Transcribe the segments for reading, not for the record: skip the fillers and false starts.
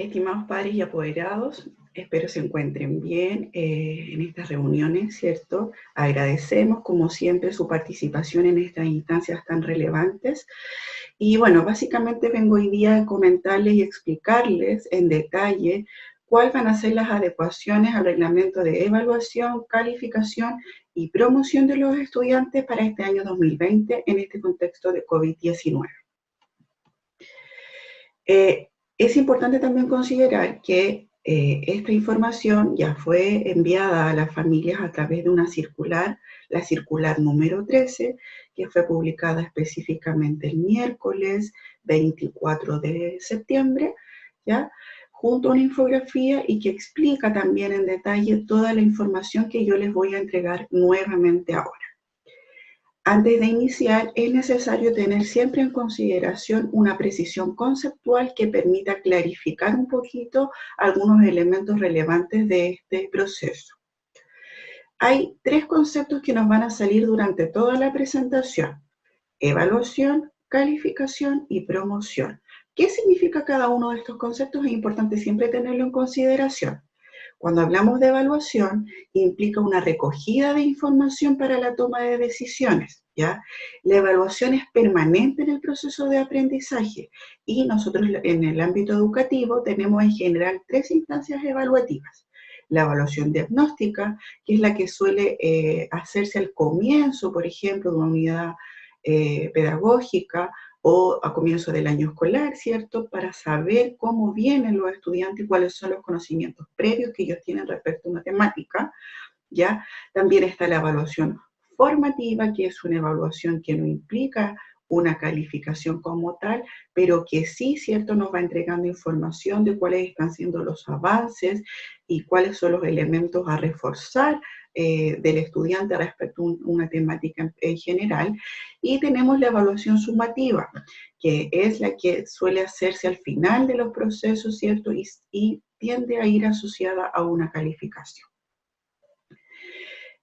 Estimados padres y apoderados, espero se encuentren bien en estas reuniones, ¿cierto? Agradecemos, como siempre, su participación en estas instancias tan relevantes. Y bueno, básicamente vengo hoy día a comentarles y explicarles en detalle cuáles van a ser las adecuaciones al reglamento de evaluación, calificación y promoción de los estudiantes para este año 2020 en este contexto de COVID-19. Es importante también considerar que esta información ya fue enviada a las familias a través de una circular, la circular número 13, que fue publicada específicamente el miércoles 24 de septiembre, ¿ya? Junto a una infografía y que explica también en detalle toda la información que yo les voy a entregar nuevamente ahora. Antes de iniciar, es necesario tener siempre en consideración una precisión conceptual que permita clarificar un poquito algunos elementos relevantes de este proceso. Hay tres conceptos que nos van a salir durante toda la presentación: evaluación, calificación y promoción. ¿Qué significa cada uno de estos conceptos? Es importante siempre tenerlo en consideración. Cuando hablamos de evaluación, implica una recogida de información para la toma de decisiones, ¿ya? La evaluación es permanente en el proceso de aprendizaje y nosotros en el ámbito educativo tenemos en general tres instancias evaluativas. La evaluación diagnóstica, que es la que suele hacerse al comienzo, por ejemplo, de una unidad pedagógica, o a comienzo del año escolar, ¿cierto? Para saber cómo vienen los estudiantes y cuáles son los conocimientos previos que ellos tienen respecto a una temática, ¿ya? También está la evaluación formativa, que es una evaluación que no implica una calificación como tal, pero que sí, ¿cierto?, nos va entregando información de cuáles están siendo los avances y cuáles son los elementos a reforzar del estudiante respecto a una temática en general. Y tenemos la evaluación sumativa, que es la que suele hacerse al final de los procesos, ¿cierto?, y tiende a ir asociada a una calificación.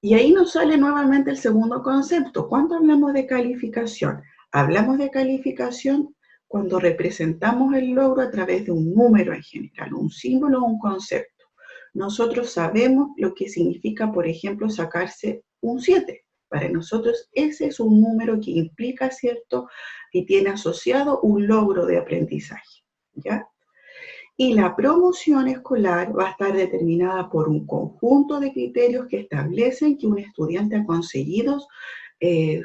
Y ahí nos sale nuevamente el segundo concepto. ¿Cuándo hablamos de calificación? Hablamos de calificación cuando representamos el logro a través de un número en general, un símbolo o un concepto. Nosotros sabemos lo que significa, por ejemplo, sacarse un 7. Para nosotros ese es un número que implica, ¿cierto?, y tiene asociado un logro de aprendizaje, ¿ya? Y la promoción escolar va a estar determinada por un conjunto de criterios que establecen que un estudiante ha conseguido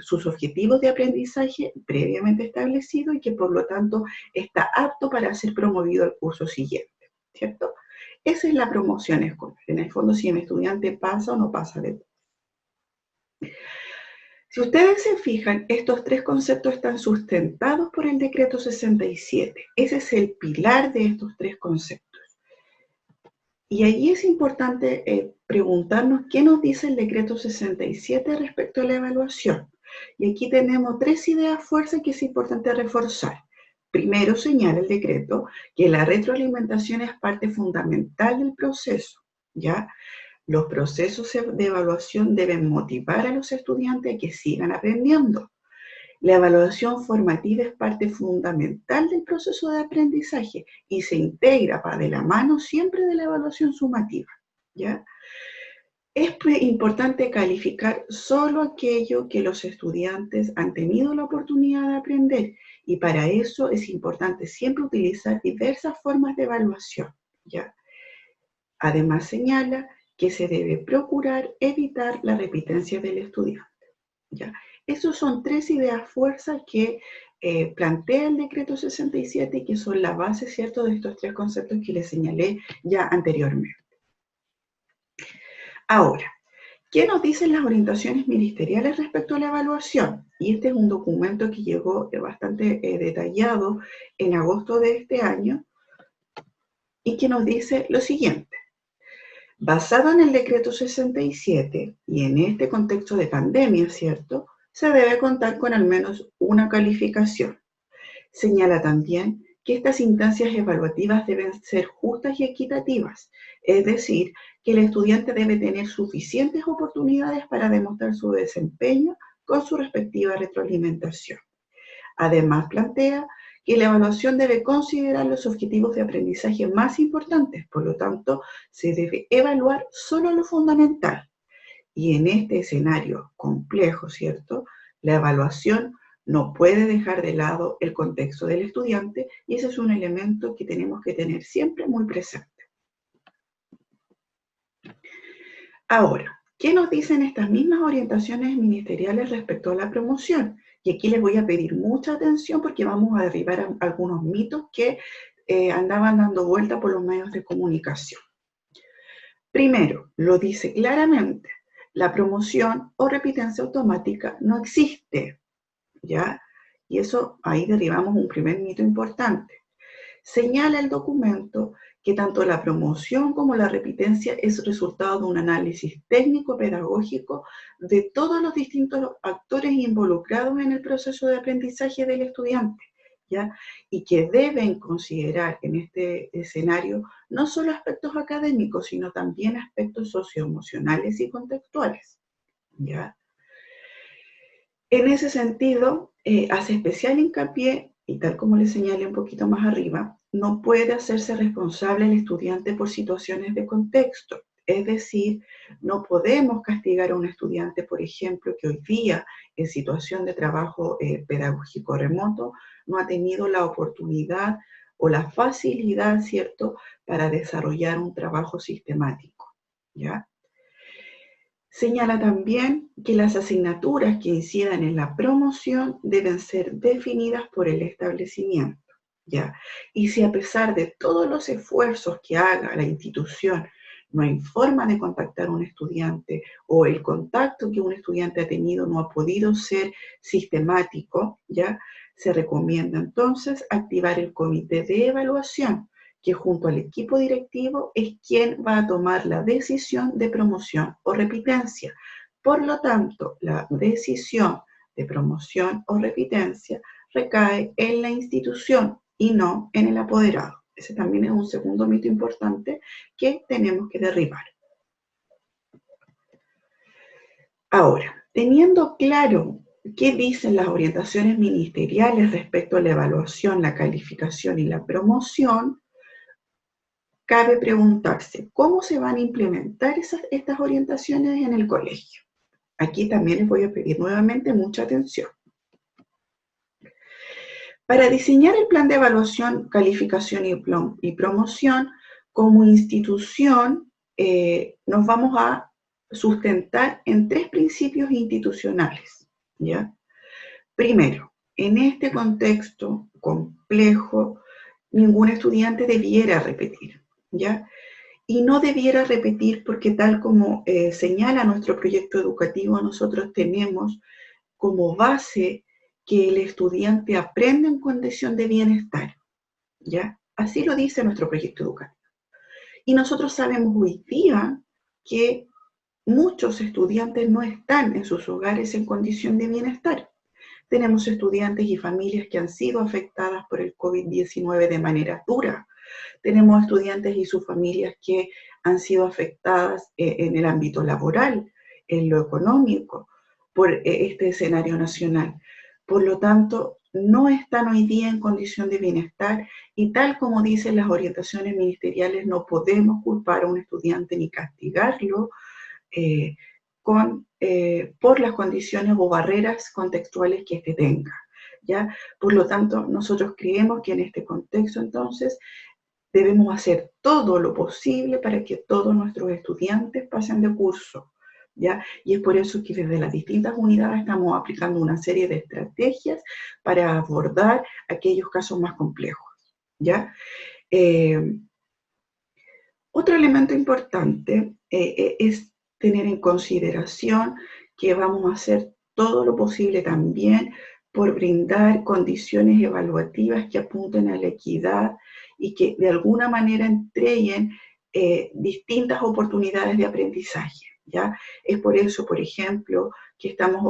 sus objetivos de aprendizaje previamente establecidos y que por lo tanto está apto para ser promovido al curso siguiente, ¿cierto? Esa es la promoción escolar. En el fondo, si un estudiante pasa o no pasa de curso. Si ustedes se fijan, estos tres conceptos están sustentados por el decreto 67. Ese es el pilar de estos tres conceptos. Y allí es importante preguntarnos qué nos dice el decreto 67 respecto a la evaluación. Y aquí tenemos tres ideas fuerzas que es importante reforzar. Primero, señala el decreto que la retroalimentación es parte fundamental del proceso, ¿ya? Los procesos de evaluación deben motivar a los estudiantes a que sigan aprendiendo. La evaluación formativa es parte fundamental del proceso de aprendizaje y se integra de la mano siempre de la evaluación sumativa, ¿ya? Es importante calificar solo aquello que los estudiantes han tenido la oportunidad de aprender y para eso es importante siempre utilizar diversas formas de evaluación, ¿ya? Además señala que se debe procurar evitar la repitencia del estudiante, ¿ya? Esas son tres ideas fuerzas que plantea el decreto 67 y que son la base, ¿cierto?, de estos tres conceptos que les señalé ya anteriormente. Ahora, ¿qué nos dicen las orientaciones ministeriales respecto a la evaluación? Y este es un documento que llegó bastante detallado en agosto de este año y que nos dice lo siguiente. Basado en el decreto 67 y en este contexto de pandemia, ¿cierto?, se debe contar con al menos una calificación. Señala también que estas instancias evaluativas deben ser justas y equitativas, es decir, que el estudiante debe tener suficientes oportunidades para demostrar su desempeño con su respectiva retroalimentación. Además, plantea que la evaluación debe considerar los objetivos de aprendizaje más importantes, por lo tanto, se debe evaluar solo lo fundamental. Y en este escenario complejo, ¿cierto? La evaluación no puede dejar de lado el contexto del estudiante y ese es un elemento que tenemos que tener siempre muy presente. Ahora, ¿qué nos dicen estas mismas orientaciones ministeriales respecto a la promoción? Y aquí les voy a pedir mucha atención porque vamos a derribar algunos mitos que andaban dando vuelta por los medios de comunicación. Primero, lo dice claramente, la promoción o repitencia automática no existe, ¿ya? Y eso, ahí derribamos un primer mito importante. Señala el documento que tanto la promoción como la repitencia es resultado de un análisis técnico-pedagógico de todos los distintos actores involucrados en el proceso de aprendizaje del estudiante, ¿ya? Y que deben considerar en este escenario no solo aspectos académicos, sino también aspectos socioemocionales y contextuales, ¿ya? En ese sentido, hace especial hincapié, y tal como le señalé un poquito más arriba, no puede hacerse responsable el estudiante por situaciones de contexto. Es decir, no podemos castigar a un estudiante, por ejemplo, que hoy día en situación de trabajo pedagógico remoto no ha tenido la oportunidad o la facilidad, ¿cierto?, para desarrollar un trabajo sistemático, ¿ya? Señala también que las asignaturas que incidan en la promoción deben ser definidas por el establecimiento, ¿ya? Y si a pesar de todos los esfuerzos que haga la institución no hay forma de contactar a un estudiante o el contacto que un estudiante ha tenido no ha podido ser sistemático, ¿ya? Se recomienda entonces activar el comité de evaluación, que junto al equipo directivo es quien va a tomar la decisión de promoción o repitencia. Por lo tanto, la decisión de promoción o repitencia recae en la institución y no en el apoderado. Ese también es un segundo mito importante que tenemos que derribar. Ahora, teniendo claro qué dicen las orientaciones ministeriales respecto a la evaluación, la calificación y la promoción, cabe preguntarse, ¿cómo se van a implementar estas orientaciones en el colegio? Aquí también les voy a pedir nuevamente mucha atención. Para diseñar el plan de evaluación, calificación y promoción, como institución, nos vamos a sustentar en 3 principios institucionales, ¿ya? Primero, en este contexto complejo, ningún estudiante debiera repetir, ¿ya? Y no debiera repetir porque tal como señala nuestro proyecto educativo, nosotros tenemos como base que el estudiante aprenda en condición de bienestar, ¿ya? Así lo dice nuestro proyecto educativo. Y nosotros sabemos hoy día que muchos estudiantes no están en sus hogares en condición de bienestar. Tenemos estudiantes y familias que han sido afectadas por el COVID-19 de manera dura. Tenemos estudiantes y sus familias que han sido afectadas en el ámbito laboral, en lo económico, por este escenario nacional. Por lo tanto, no están hoy día en condición de bienestar y tal como dicen las orientaciones ministeriales, no podemos culpar a un estudiante ni castigarlo por las condiciones o barreras contextuales que éste tenga, ¿ya? Por lo tanto, nosotros creemos que en este contexto, entonces, debemos hacer todo lo posible para que todos nuestros estudiantes pasen de curso, ¿ya? Y es por eso que desde las distintas unidades estamos aplicando una serie de estrategias para abordar aquellos casos más complejos, ¿ya? Otro elemento importante es tener en consideración que vamos a hacer todo lo posible también por brindar condiciones evaluativas que apunten a la equidad y que de alguna manera entreguen distintas oportunidades de aprendizaje, ¿ya? Es por eso, por ejemplo, que vamos a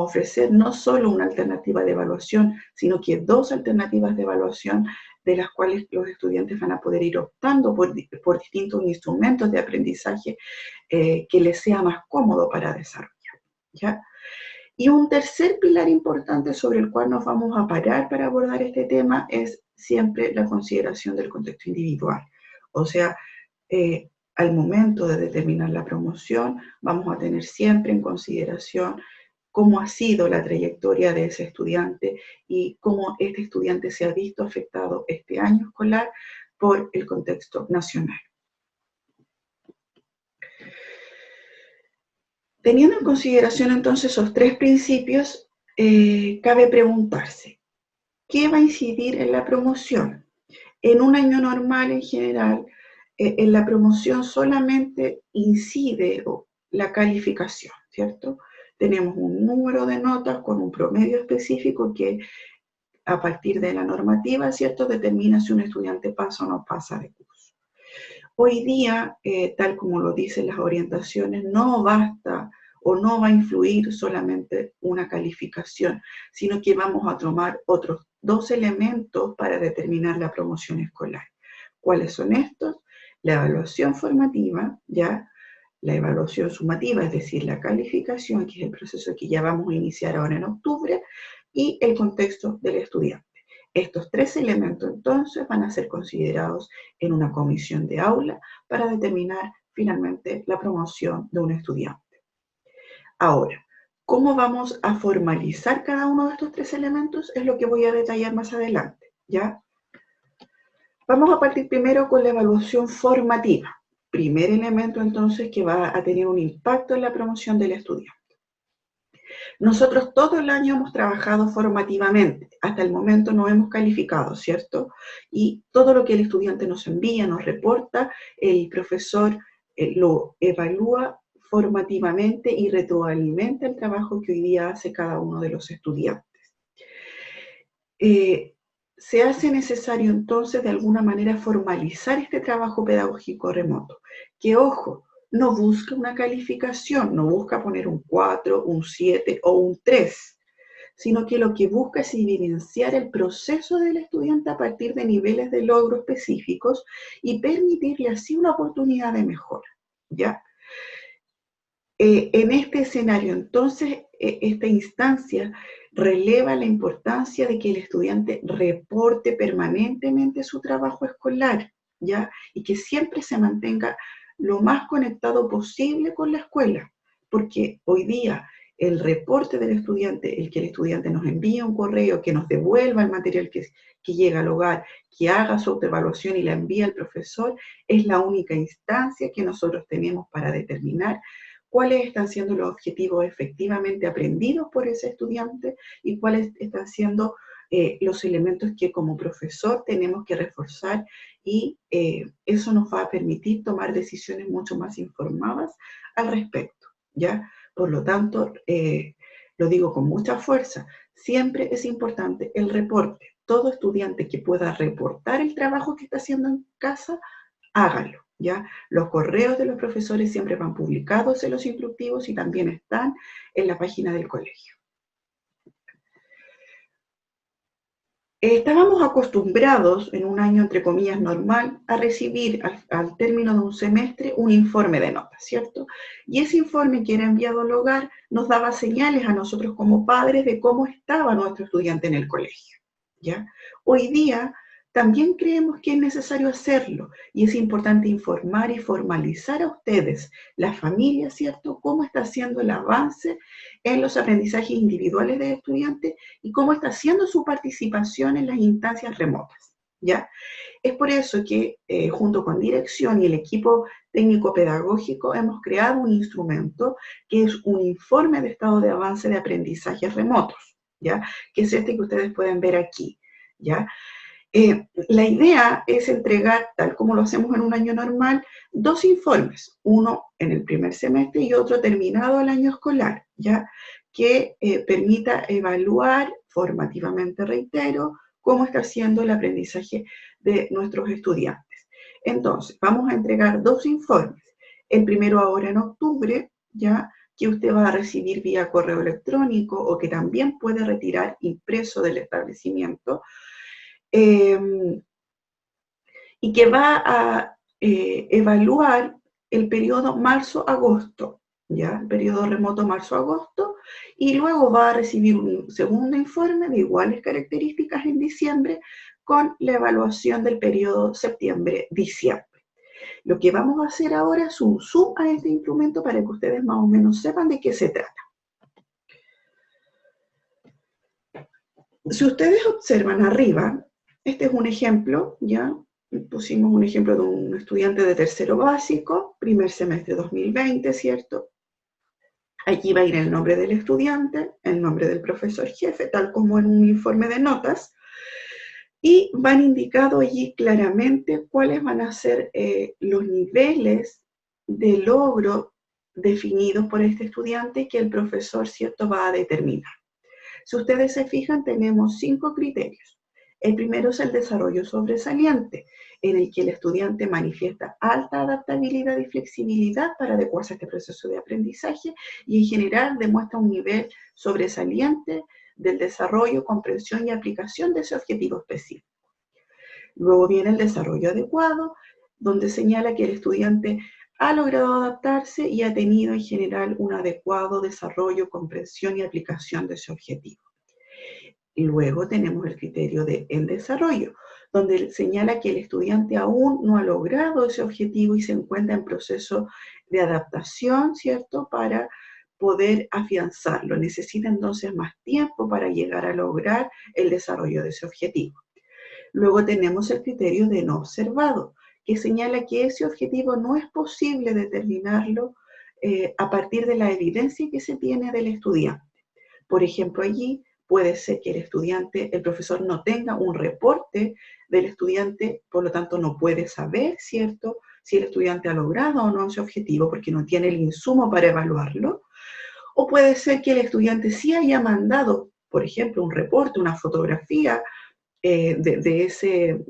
ofrecer no solo una alternativa de evaluación, sino que 2 alternativas de evaluación de las cuales los estudiantes van a poder ir optando por distintos instrumentos de aprendizaje que les sea más cómodo para desarrollar, ¿ya? Y un tercer pilar importante sobre el cual nos vamos a parar para abordar este tema es siempre la consideración del contexto individual. O sea, al momento de determinar la promoción, vamos a tener siempre en consideración cómo ha sido la trayectoria de ese estudiante y cómo este estudiante se ha visto afectado este año escolar por el contexto nacional. Teniendo en consideración entonces esos tres principios, cabe preguntarse, ¿qué va a incidir en la promoción? En un año normal en general, en la promoción solamente incide la calificación, ¿cierto? Tenemos un número de notas con un promedio específico que a partir de la normativa, ¿cierto?, determina si un estudiante pasa o no pasa de curso. Hoy día, tal como lo dicen las orientaciones, no basta o no va a influir solamente una calificación, sino que vamos a tomar otros dos elementos para determinar la promoción escolar. ¿Cuáles son estos? La evaluación formativa, ¿ya? La evaluación sumativa, es decir, la calificación, que es el proceso que ya vamos a iniciar ahora en octubre, y el contexto del estudiante. Estos tres elementos entonces van a ser considerados en una comisión de aula para determinar finalmente la promoción de un estudiante. Ahora, ¿cómo vamos a formalizar cada uno de estos tres elementos? Es lo que voy a detallar más adelante, ¿ya? Vamos a partir primero con la evaluación formativa. Primer elemento entonces que va a tener un impacto en la promoción del estudiante. Nosotros todo el año hemos trabajado formativamente, hasta el momento no hemos calificado, ¿cierto? Y todo lo que el estudiante nos envía, nos reporta, el profesor lo evalúa formativamente y retroalimenta el trabajo que hoy día hace cada uno de los estudiantes. Se hace necesario entonces de alguna manera formalizar este trabajo pedagógico remoto, que ojo, no busca una calificación, no busca poner un 4, un 7 o un 3, sino que lo que busca es evidenciar el proceso del estudiante a partir de niveles de logro específicos y permitirle así una oportunidad de mejora, ¿ya? En este escenario, entonces, esta instancia releva la importancia de que el estudiante reporte permanentemente su trabajo escolar, ¿ya? Y que siempre se mantenga lo más conectado posible con la escuela, porque hoy día el reporte del estudiante, el que el estudiante nos envíe un correo, que nos devuelva el material que llega al hogar, que haga su autoevaluación y la envíe al profesor, es la única instancia que nosotros tenemos para determinar cuáles están siendo los objetivos efectivamente aprendidos por ese estudiante y cuáles están siendo los elementos que como profesor tenemos que reforzar y eso nos va a permitir tomar decisiones mucho más informadas al respecto, ¿ya? Por lo tanto, lo digo con mucha fuerza, siempre es importante el reporte. Todo estudiante que pueda reportar el trabajo que está haciendo en casa, hágalo, ¿ya? Los correos de los profesores siempre van publicados en los instructivos y también están en la página del colegio. Estábamos acostumbrados en un año, entre comillas, normal, a recibir al término de un semestre un informe de notas, ¿cierto? Y ese informe que era enviado al hogar nos daba señales a nosotros como padres de cómo estaba nuestro estudiante en el colegio, ¿ya? Hoy día también creemos que es necesario hacerlo y es importante informar y formalizar a ustedes, la familia, ¿cierto?, cómo está haciendo el avance en los aprendizajes individuales del estudiante y cómo está haciendo su participación en las instancias remotas, ¿ya? Es por eso que junto con dirección y el equipo técnico pedagógico hemos creado un instrumento que es un informe de estado de avance de aprendizajes remotos, ¿ya? Que es este que ustedes pueden ver aquí, ¿ya? La idea es entregar, tal como lo hacemos en un año normal, dos informes, uno en el primer semestre y otro terminado el año escolar, ¿ya? Que permita evaluar formativamente, reitero, cómo está siendo el aprendizaje de nuestros estudiantes. Entonces, vamos a entregar dos informes. El primero ahora en octubre, ¿ya?, que usted va a recibir vía correo electrónico o que también puede retirar impreso del establecimiento, y que va a evaluar el periodo marzo-agosto, ya, el periodo remoto marzo-agosto, y luego va a recibir un segundo informe de iguales características en diciembre con la evaluación del periodo septiembre-diciembre. Lo que vamos a hacer ahora es un zoom a este instrumento para que ustedes más o menos sepan de qué se trata. Si ustedes observan arriba, este es un ejemplo, ya pusimos un ejemplo de un estudiante de tercero básico, primer semestre 2020, ¿cierto? Allí va a ir el nombre del estudiante, el nombre del profesor jefe, tal como en un informe de notas, y van indicados allí claramente cuáles van a ser los niveles de logro definidos por este estudiante que el profesor, ¿cierto?, va a determinar. Si ustedes se fijan, tenemos 5 criterios. El primero es el desarrollo sobresaliente, en el que el estudiante manifiesta alta adaptabilidad y flexibilidad para adecuarse a este proceso de aprendizaje y en general demuestra un nivel sobresaliente del desarrollo, comprensión y aplicación de ese objetivo específico. Luego viene el desarrollo adecuado, donde señala que el estudiante ha logrado adaptarse y ha tenido en general un adecuado desarrollo, comprensión y aplicación de ese objetivo. Y luego tenemos el criterio de en desarrollo, donde señala que el estudiante aún no ha logrado ese objetivo y se encuentra en proceso de adaptación, ¿cierto?, para poder afianzarlo. Necesita entonces más tiempo para llegar a lograr el desarrollo de ese objetivo. Luego tenemos el criterio de no observado, que señala que ese objetivo no es posible determinarlo a partir de la evidencia que se tiene del estudiante. Por ejemplo, allí puede ser que el profesor no tenga un reporte del estudiante, por lo tanto no puede saber, ¿cierto?, si el estudiante ha logrado o no ese objetivo porque no tiene el insumo para evaluarlo. O puede ser que el estudiante sí haya mandado, por ejemplo, un reporte, una fotografía de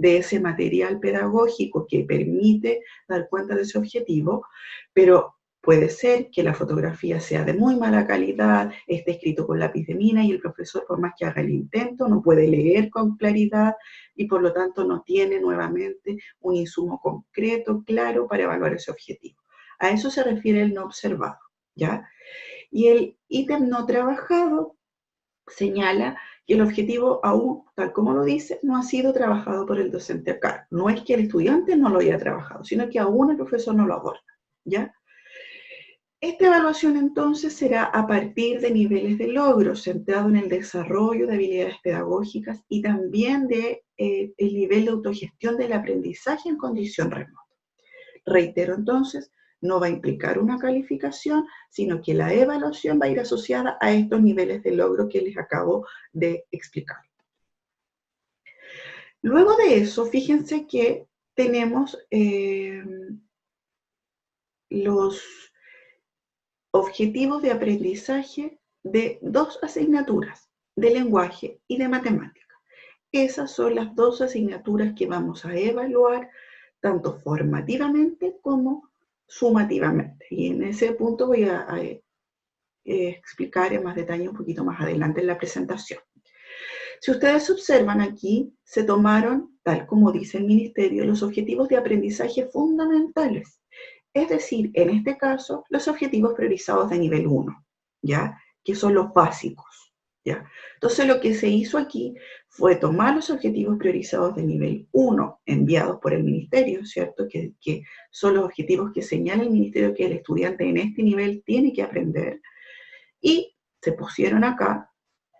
ese material pedagógico que permite dar cuenta de ese objetivo, pero puede ser que la fotografía sea de muy mala calidad, esté escrito con lápiz de mina y el profesor, por más que haga el intento, no puede leer con claridad y por lo tanto no tiene nuevamente un insumo concreto, claro, para evaluar ese objetivo. A eso se refiere el no observado, ¿ya? Y el ítem no trabajado señala que el objetivo aún, tal como lo dice, no ha sido trabajado por el docente acá. No es que el estudiante no lo haya trabajado, sino que aún el profesor no lo aborda, ¿ya? Esta evaluación entonces será a partir de niveles de logro, centrado en el desarrollo de habilidades pedagógicas y también de el nivel de autogestión del aprendizaje en condición remota. Reitero entonces, no va a implicar una calificación, sino que la evaluación va a ir asociada a estos niveles de logro que les acabo de explicar. Luego de eso, fíjense que tenemos los objetivos de aprendizaje de 2 asignaturas, de lenguaje y de matemática. Esas son las 2 asignaturas que vamos a evaluar tanto formativamente como sumativamente. Y en ese punto voy a explicar en más detalle un poquito más adelante en la presentación. Si ustedes observan aquí, se tomaron, tal como dice el Ministerio, los objetivos de aprendizaje fundamentales. Es decir, en este caso, los objetivos priorizados de nivel 1, ¿ya? Que son los básicos, ¿ya? Entonces, lo que se hizo aquí fue tomar los objetivos priorizados de nivel 1 enviados por el Ministerio, ¿cierto? Que son los objetivos que señala el Ministerio que el estudiante en este nivel tiene que aprender, y se pusieron acá,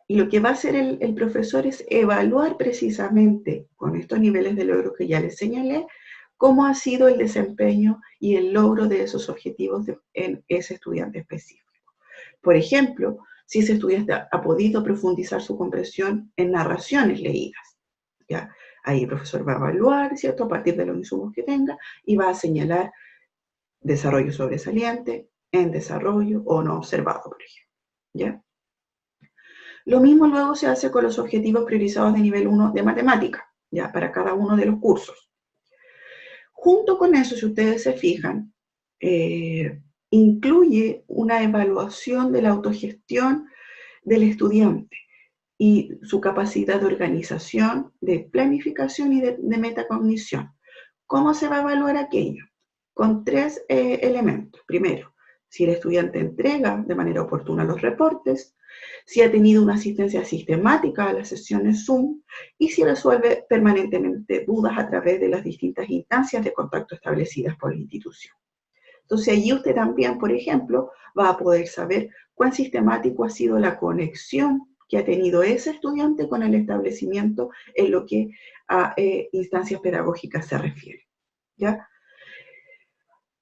y lo que va a hacer el profesor es evaluar precisamente con estos niveles de logro que ya les señalé, cómo ha sido el desempeño y el logro de esos objetivos en ese estudiante específico. Por ejemplo, si ese estudiante ha podido profundizar su comprensión en narraciones leídas, ¿ya? Ahí el profesor va a evaluar, ¿cierto?, a partir de los insumos que tenga y va a señalar desarrollo sobresaliente, en desarrollo o no observado, por ejemplo, ¿ya? Lo mismo luego se hace con los objetivos priorizados de nivel 1 de matemática, ¿ya? Para cada uno de los cursos. Junto con eso, si ustedes se fijan, incluye una evaluación de la autogestión del estudiante y su capacidad de organización, de planificación y de metacognición. ¿Cómo se va a evaluar aquello? Con 3 elementos. Primero, si el estudiante entrega de manera oportuna los reportes, si ha tenido una asistencia sistemática a las sesiones Zoom y si resuelve permanentemente dudas a través de las distintas instancias de contacto establecidas por la institución. Entonces allí usted también, por ejemplo, va a poder saber cuán sistemático ha sido la conexión que ha tenido ese estudiante con el establecimiento en lo que a instancias pedagógicas se refiere, ¿ya?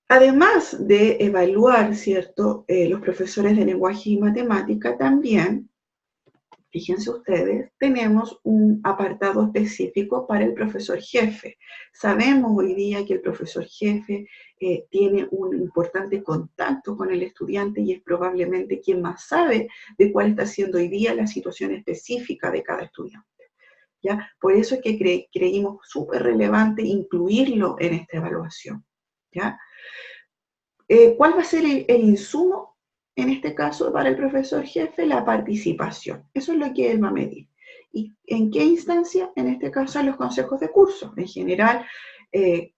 Además de evaluar, ¿cierto?, los profesores de lenguaje y matemática, también, fíjense ustedes, tenemos un apartado específico para el profesor jefe. Sabemos hoy día que el profesor jefe tiene un importante contacto con el estudiante y es probablemente quien más sabe de cuál está siendo hoy día la situación específica de cada estudiante, ¿ya? Por eso es que creímos súper relevante incluirlo en esta evaluación, ¿ya? ¿Cuál va a ser el insumo en este caso para el profesor jefe? La participación. Eso es lo que él va a medir. ¿Y en qué instancia? En este caso, en los consejos de curso. En general,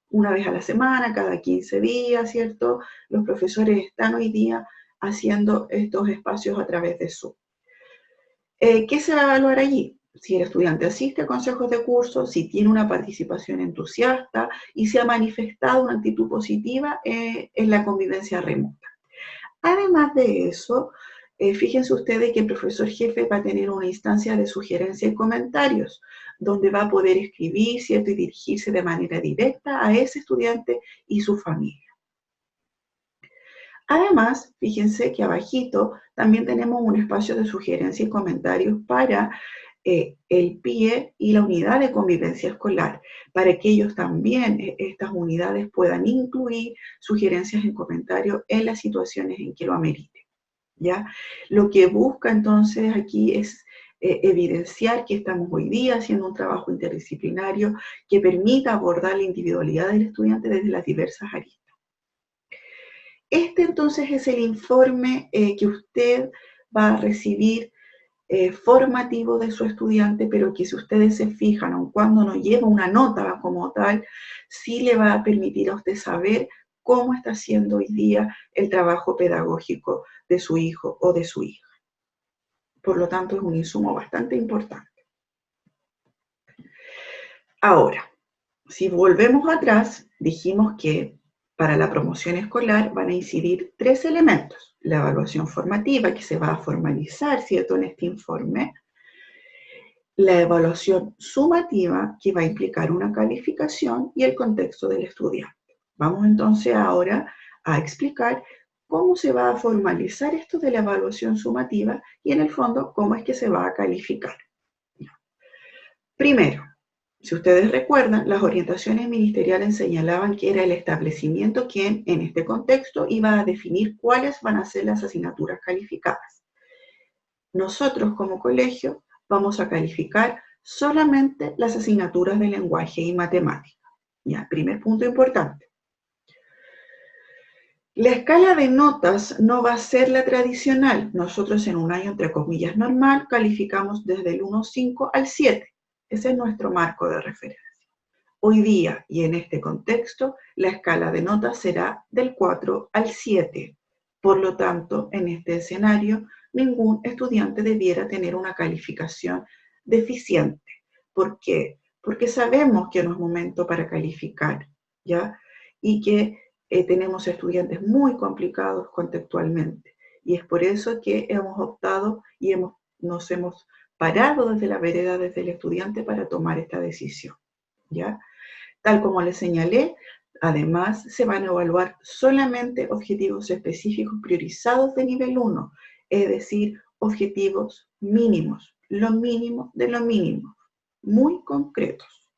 una vez a la semana, cada 15 días, ¿cierto? Los profesores están hoy día haciendo estos espacios a través de Zoom. ¿Qué se va a evaluar allí? Si el estudiante asiste a consejos de curso, si tiene una participación entusiasta y si ha manifestado una actitud positiva en la convivencia remota. Además de eso, fíjense ustedes que el profesor jefe va a tener una instancia de sugerencia y comentarios, donde va a poder escribir, ¿cierto?, y dirigirse de manera directa a ese estudiante y su familia. Además, fíjense que abajito también tenemos un espacio de sugerencia y comentarios para el PIE y la unidad de convivencia escolar, para que ellos también, estas unidades, puedan incluir sugerencias y comentarios en las situaciones en que lo ameriten, ¿ya? Lo que busca entonces aquí es evidenciar que estamos hoy día haciendo un trabajo interdisciplinario que permita abordar la individualidad del estudiante desde las diversas aristas. Este entonces es el informe que usted va a recibir formativo de su estudiante, pero que si ustedes se fijan, aun cuando no lleva una nota como tal, sí le va a permitir a usted saber cómo está haciendo hoy día el trabajo pedagógico de su hijo o de su hija. Por lo tanto, es un insumo bastante importante. Ahora, si volvemos atrás, dijimos que para la promoción escolar van a incidir 3 elementos. La evaluación formativa, que se va a formalizar, ¿cierto?, en este informe. La evaluación sumativa, que va a implicar una calificación, y el contexto del estudiante. Vamos entonces ahora a explicar cómo se va a formalizar esto de la evaluación sumativa y en el fondo cómo es que se va a calificar. Primero, si ustedes recuerdan, las orientaciones ministeriales señalaban que era el establecimiento quien, en este contexto, iba a definir cuáles van a ser las asignaturas calificadas. Nosotros, como colegio, vamos a calificar solamente las asignaturas de lenguaje y matemática. Ya, primer punto importante. La escala de notas no va a ser la tradicional. Nosotros en un año, entre comillas, normal, calificamos desde el 1,5 al 7. Ese es nuestro marco de referencia. Hoy día, y en este contexto, la escala de notas será del 4 al 7. Por lo tanto, en este escenario, ningún estudiante debiera tener una calificación deficiente. ¿Por qué? Porque sabemos que no es momento para calificar, ¿ya? Y que tenemos estudiantes muy complicados contextualmente. Y es por eso que hemos optado y nos hemos parado desde la vereda, desde el estudiante, para tomar esta decisión, ¿ya? Tal como les señalé, además se van a evaluar solamente objetivos específicos priorizados de nivel 1, es decir, objetivos mínimos, lo mínimo de lo mínimo, muy concretos.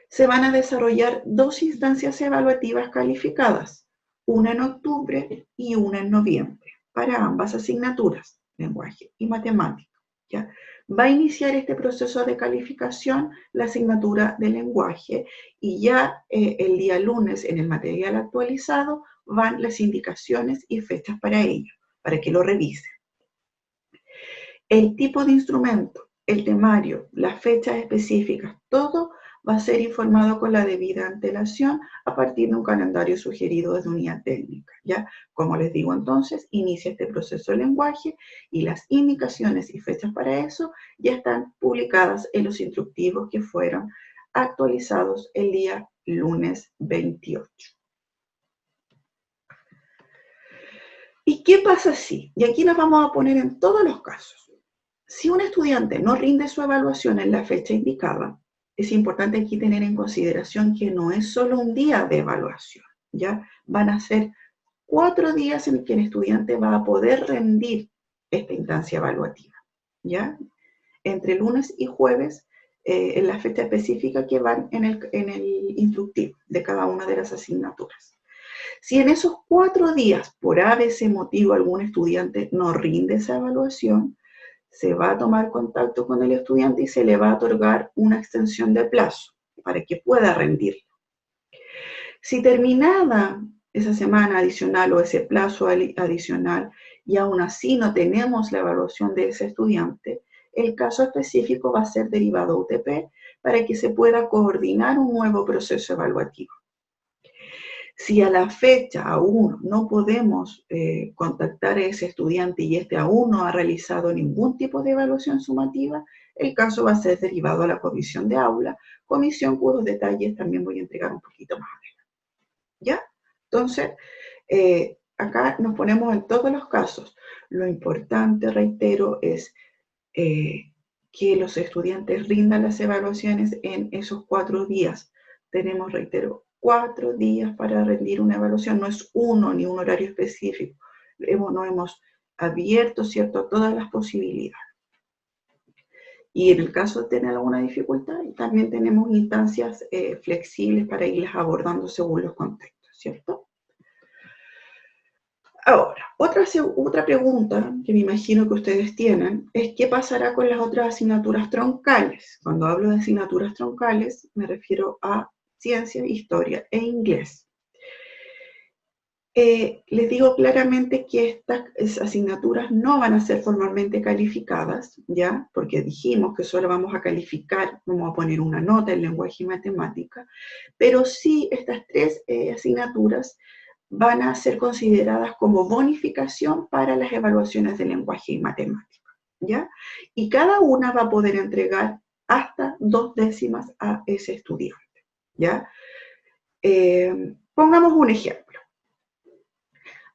Se van a desarrollar 2 instancias evaluativas calificadas, una en octubre y una en noviembre, para ambas asignaturas, lenguaje y matemática, ¿ya? Va a iniciar este proceso de calificación la asignatura de lenguaje y ya el día lunes en el material actualizado van las indicaciones y fechas para ello, para que lo revisen. El tipo de instrumento, el temario, las fechas específicas, todo va a ser informado con la debida antelación a partir de un calendario sugerido desde unidad técnica, ¿ya? Como les digo entonces, inicia este proceso de lenguaje y las indicaciones y fechas para eso ya están publicadas en los instructivos que fueron actualizados el día lunes 28. ¿Y qué pasa si? Y aquí nos vamos a poner en todos los casos. Si un estudiante no rinde su evaluación en la fecha indicada, es importante aquí tener en consideración que no es solo un día de evaluación, ¿ya? Van a ser 4 días en que el estudiante va a poder rendir esta instancia evaluativa, ¿ya? Entre lunes y jueves, en la fecha específica que van en el instructivo de cada una de las asignaturas. Si en esos 4 días, por ABC motivo, algún estudiante no rinde esa evaluación, se va a tomar contacto con el estudiante y se le va a otorgar una extensión de plazo para que pueda rendirlo. Si terminada esa semana adicional o ese plazo adicional y aún así no tenemos la evaluación de ese estudiante, el caso específico va a ser derivado a UTP para que se pueda coordinar un nuevo proceso evaluativo. Si a la fecha aún no podemos contactar a ese estudiante y este aún no ha realizado ningún tipo de evaluación sumativa, el caso va a ser derivado a la comisión de aula, comisión cuyos detalles también voy a entregar un poquito más adelante. ¿Ya? Entonces, acá nos ponemos en todos los casos. Lo importante, reitero, es que los estudiantes rindan las evaluaciones en esos 4 días. Tenemos, reitero, 4 días para rendir una evaluación, no es uno ni un horario específico. No hemos abierto, ¿cierto?, todas las posibilidades. Y en el caso de tener alguna dificultad, también tenemos instancias flexibles para irlas abordando según los contextos, ¿cierto? Ahora, otra pregunta que me imagino que ustedes tienen es ¿qué pasará con las otras asignaturas troncales? Cuando hablo de asignaturas troncales me refiero a ciencia, historia e inglés. Les digo claramente que estas asignaturas no van a ser formalmente calificadas, ¿ya? Porque dijimos que solo vamos a calificar, vamos a poner una nota en lenguaje y matemática, pero sí estas 3 asignaturas van a ser consideradas como bonificación para las evaluaciones de lenguaje y matemática, ¿ya? Y cada una va a poder entregar hasta 2 décimas a ese estudiante, ¿ya? Pongamos un ejemplo.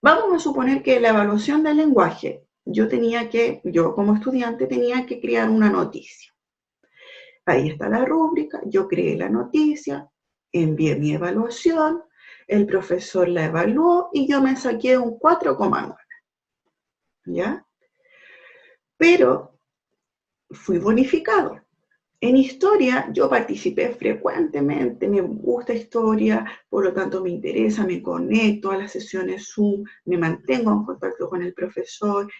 Vamos a suponer que la evaluación del lenguaje, yo como estudiante tenía que crear una noticia. Ahí está la rúbrica, yo creé la noticia, envié mi evaluación, el profesor la evaluó y yo me saqué un 4,9, ¿ya? Pero fui bonificado. En historia yo participé frecuentemente, me gusta historia, por lo tanto me interesa, me conecto a las sesiones Zoom, me mantengo en contacto con el profesor,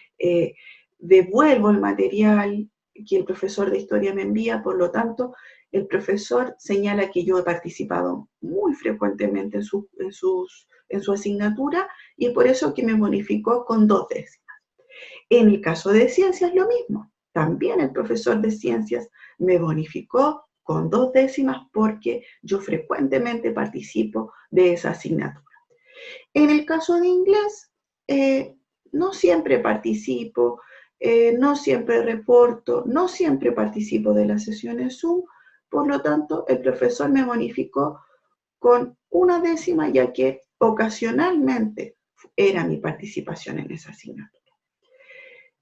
devuelvo el material que el profesor de historia me envía, por lo tanto el profesor señala que yo he participado muy frecuentemente en su asignatura y por eso que me bonificó con 2 décimas. En el caso de ciencias lo mismo. También el profesor de ciencias me bonificó con 2 décimas porque yo frecuentemente participo de esa asignatura. En el caso de inglés, no siempre participo, no siempre reporto, no siempre participo de las sesiones Zoom, por lo tanto, el profesor me bonificó con 1 décima, ya que ocasionalmente era mi participación en esa asignatura.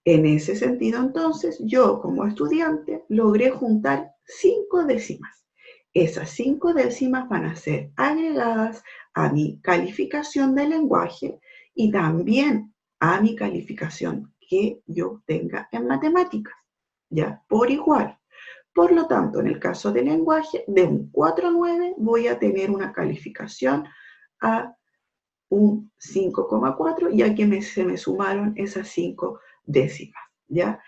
En ese sentido, entonces, yo como estudiante logré juntar 5 décimas. Esas 5 décimas van a ser agregadas a mi calificación de lenguaje y también a mi calificación que yo tenga en matemáticas, ya por igual. Por lo tanto, en el caso de lenguaje, de un 4,9 voy a tener una calificación a un 5,4, ya que se me sumaron esas 5 décimas, ¿ya?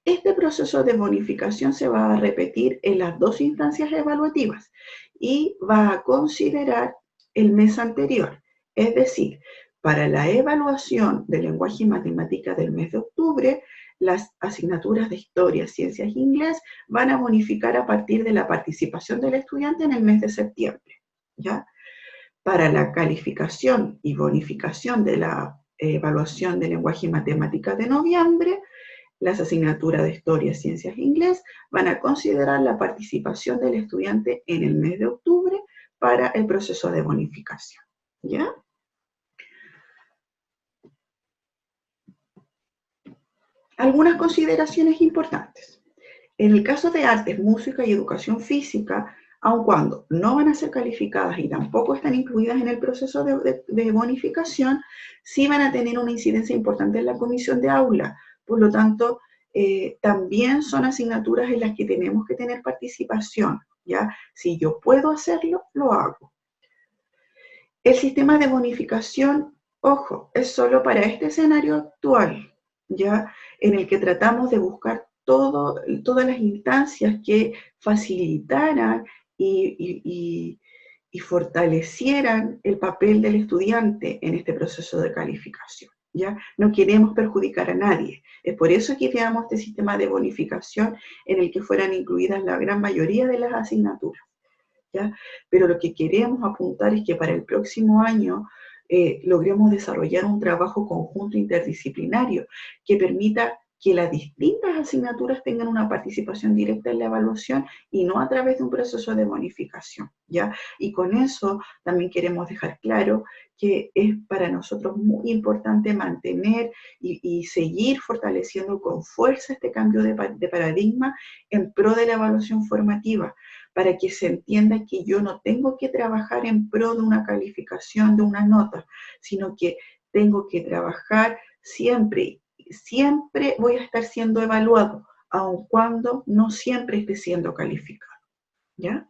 Este proceso de bonificación se va a repetir en las 2 instancias evaluativas y va a considerar el mes anterior. Es decir, para la evaluación de lenguaje y matemática del mes de octubre, las asignaturas de historia, ciencias e inglés van a bonificar a partir de la participación del estudiante en el mes de septiembre, ¿ya? Para la calificación y bonificación de la evaluación de lenguaje y matemáticas de noviembre, las asignaturas de historia, ciencias e inglés van a considerar la participación del estudiante en el mes de octubre para el proceso de bonificación, ¿ya? Algunas consideraciones importantes. En el caso de artes, música y educación física, aun cuando no van a ser calificadas y tampoco están incluidas en el proceso de bonificación, sí van a tener una incidencia importante en la comisión de aula. Por lo tanto, también son asignaturas en las que tenemos que tener participación, ¿ya? Si yo puedo hacerlo, lo hago. El sistema de bonificación, ojo, es solo para este escenario actual, ¿ya? En el que tratamos de buscar todas las instancias que facilitaran y fortalecieran el papel del estudiante en este proceso de calificación, ¿ya? No queremos perjudicar a nadie. Es por eso que creamos este sistema de bonificación en el que fueran incluidas la gran mayoría de las asignaturas, ¿ya? Pero lo que queremos apuntar es que para el próximo año logremos desarrollar un trabajo conjunto interdisciplinario que permita que las distintas asignaturas tengan una participación directa en la evaluación y no a través de un proceso de bonificación, ¿ya? Y con eso también queremos dejar claro que es para nosotros muy importante mantener y seguir fortaleciendo con fuerza este cambio de paradigma en pro de la evaluación formativa, para que se entienda que yo no tengo que trabajar en pro de una calificación, de una nota, sino que tengo que trabajar siempre voy a estar siendo evaluado, aun cuando no siempre esté siendo calificado, ¿ya?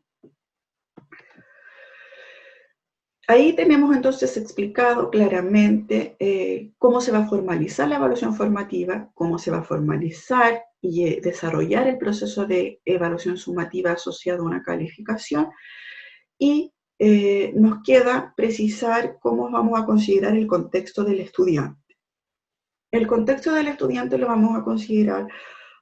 Ahí tenemos entonces explicado claramente cómo se va a formalizar la evaluación formativa, cómo se va a formalizar y desarrollar el proceso de evaluación sumativa asociado a una calificación, y nos queda precisar cómo vamos a considerar el contexto del estudiante. El contexto del estudiante lo vamos a considerar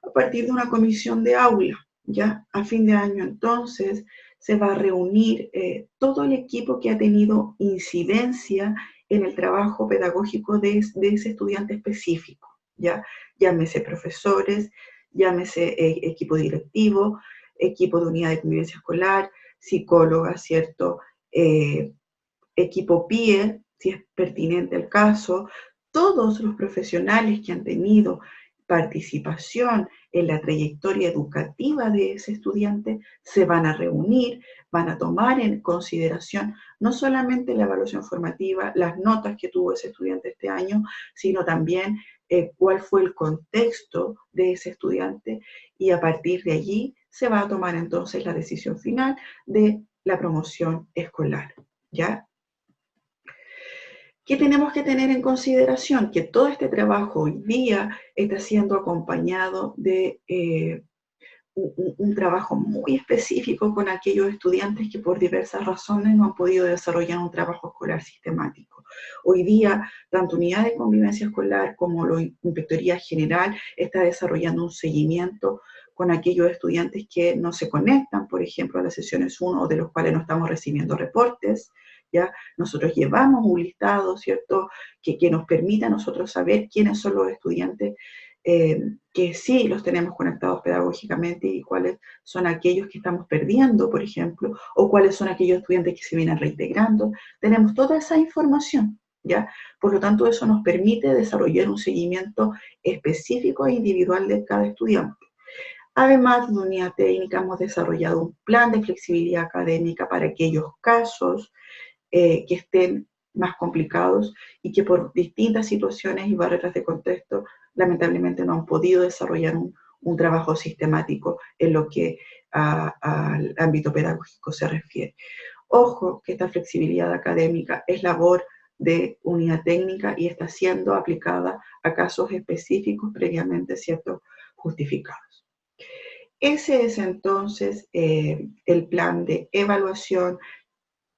a partir de una comisión de aula, ¿ya? A fin de año, entonces, se va a reunir todo el equipo que ha tenido incidencia en el trabajo pedagógico de ese estudiante específico, ¿ya? Llámese profesores, llámese equipo directivo, equipo de unidad de convivencia escolar, psicóloga, ¿cierto? Equipo peer, si es pertinente el caso, todos los profesionales que han tenido participación en la trayectoria educativa de ese estudiante se van a reunir, van a tomar en consideración no solamente la evaluación formativa, las notas que tuvo ese estudiante este año, sino también cuál fue el contexto de ese estudiante, y a partir de allí se va a tomar entonces la decisión final de la promoción escolar, ¿ya? ¿Qué tenemos que tener en consideración? Que todo este trabajo hoy día está siendo acompañado de un trabajo muy específico con aquellos estudiantes que por diversas razones no han podido desarrollar un trabajo escolar sistemático. Hoy día, tanto Unidad de Convivencia Escolar como la Inspectoría General está desarrollando un seguimiento con aquellos estudiantes que no se conectan, por ejemplo, a las sesiones 1 o de los cuales no estamos recibiendo reportes, ¿ya? Nosotros llevamos un listado, ¿cierto?, que nos permite a nosotros saber quiénes son los estudiantes que sí los tenemos conectados pedagógicamente y cuáles son aquellos que estamos perdiendo, por ejemplo, o cuáles son aquellos estudiantes que se vienen reintegrando. Tenemos toda esa información, ¿ya? Por lo tanto, eso nos permite desarrollar un seguimiento específico e individual de cada estudiante. Además de unidad técnica, hemos desarrollado un plan de flexibilidad académica para aquellos casos que estén más complicados y que por distintas situaciones y barreras de contexto lamentablemente no han podido desarrollar un trabajo sistemático en lo que al ámbito pedagógico se refiere. Ojo que esta flexibilidad académica es labor de unidad técnica y está siendo aplicada a casos específicos previamente, ¿cierto?, justificados. Ese es entonces el plan de evaluación,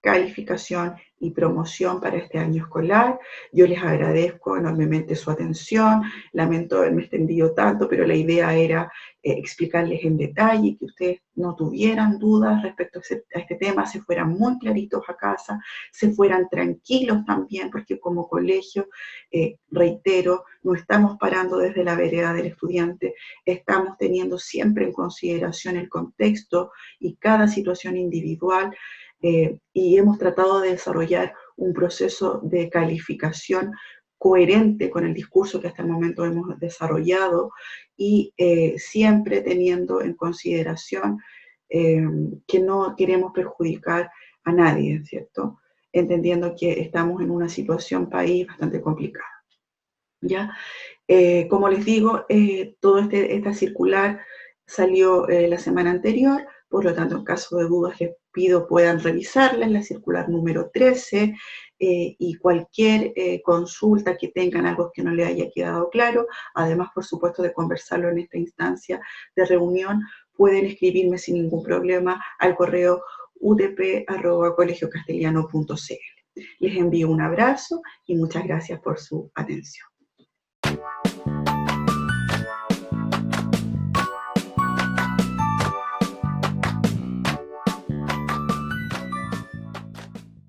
calificación y promoción para este año escolar. Yo les agradezco enormemente su atención, lamento haberme extendido tanto, pero la idea era explicarles en detalle, que ustedes no tuvieran dudas respecto a este tema, se fueran muy claritos a casa, se fueran tranquilos también, porque como colegio, reitero, no estamos parando desde la vereda del estudiante, estamos teniendo siempre en consideración el contexto y cada situación individual, y hemos tratado de desarrollar un proceso de calificación coherente con el discurso que hasta el momento hemos desarrollado y siempre teniendo en consideración que no queremos perjudicar a nadie, ¿cierto? Entendiendo que estamos en una situación país bastante complicada. ¿Ya? Como les digo, toda esta circular salió la semana anterior, por lo tanto, en caso de dudas, les pido puedan revisarla, en la circular número 13, y cualquier consulta que tengan, algo que no les haya quedado claro, además, por supuesto, de conversarlo en esta instancia de reunión, pueden escribirme sin ningún problema al correo utp@colegiocastellano.cl. Les envío un abrazo y muchas gracias por su atención.